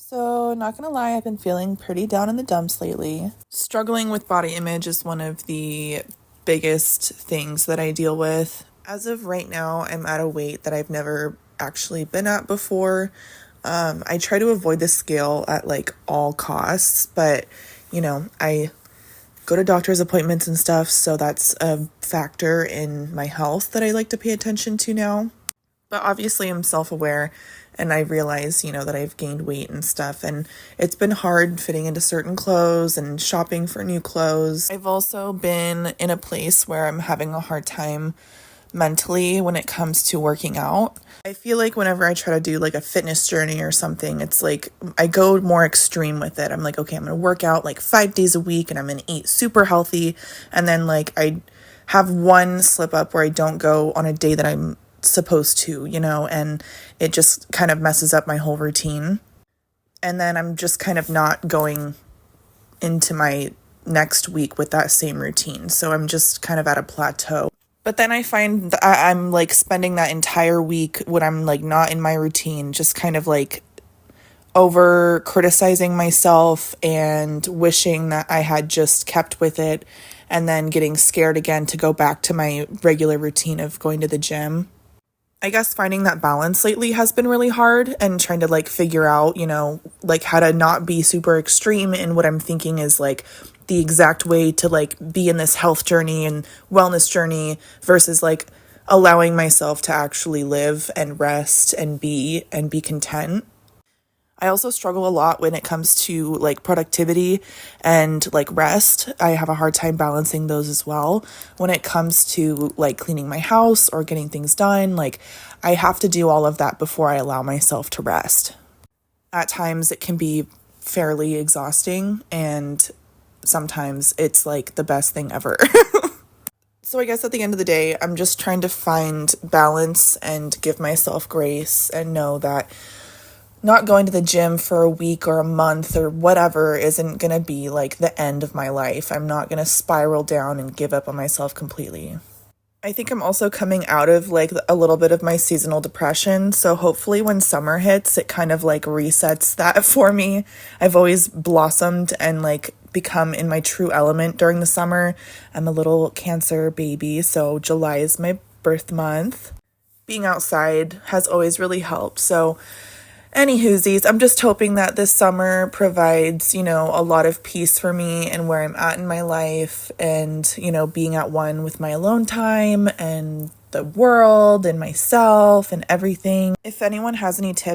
So, not gonna lie, I've been feeling pretty down in the dumps lately. Struggling with body image is one of the biggest things that I deal with. As of right now, I'm at a weight that I've never actually been at before. I try to avoid the scale at like all costs, but I go to doctor's appointments and stuff, so that's a factor in my health that I like to pay attention to now. But obviously, I'm self aware and I realize, that I've gained weight and stuff. And it's been hard fitting into certain clothes and shopping for new clothes. I've also been in a place where I'm having a hard time mentally when it comes to working out. I feel like whenever I try to do like a fitness journey or something, it's like I go more extreme with it. I'm like, okay, I'm going to work out like 5 days a week and I'm going to eat super healthy. And then like I have one slip up where I don't go on a day that I'm supposed to, and it just kind of messes up my whole routine. And then I'm just kind of not going into my next week with that same routine. So I'm just kind of at a plateau. But then I find that I'm like spending that entire week when I'm like not in my routine, just kind of like over criticizing myself and wishing that I had just kept with it, and then getting scared again to go back to my regular routine of going to the gym. I guess finding that balance lately has been really hard, and trying to like figure out, like how to not be super extreme in what I'm thinking is like the exact way to like be in this health journey and wellness journey versus like allowing myself to actually live and rest and be content. I also struggle a lot when it comes to like productivity and like rest. I have a hard time balancing those as well. When it comes to like cleaning my house or getting things done, like I have to do all of that before I allow myself to rest. At times it can be fairly exhausting, and sometimes it's like the best thing ever. So I guess at the end of the day, I'm just trying to find balance and give myself grace and know that not going to the gym for a week or a month or whatever isn't going to be like the end of my life. I'm not going to spiral down and give up on myself completely. I think I'm also coming out of like a little bit of my seasonal depression. So hopefully when summer hits, it kind of like resets that for me. I've always blossomed and like become in my true element during the summer. I'm a little Cancer baby, so July is my birth month. Being outside has always really helped. So anywhoosies, I'm just hoping that this summer provides, a lot of peace for me and where I'm at in my life, and, being at one with my alone time and the world and myself and everything. If anyone has any tips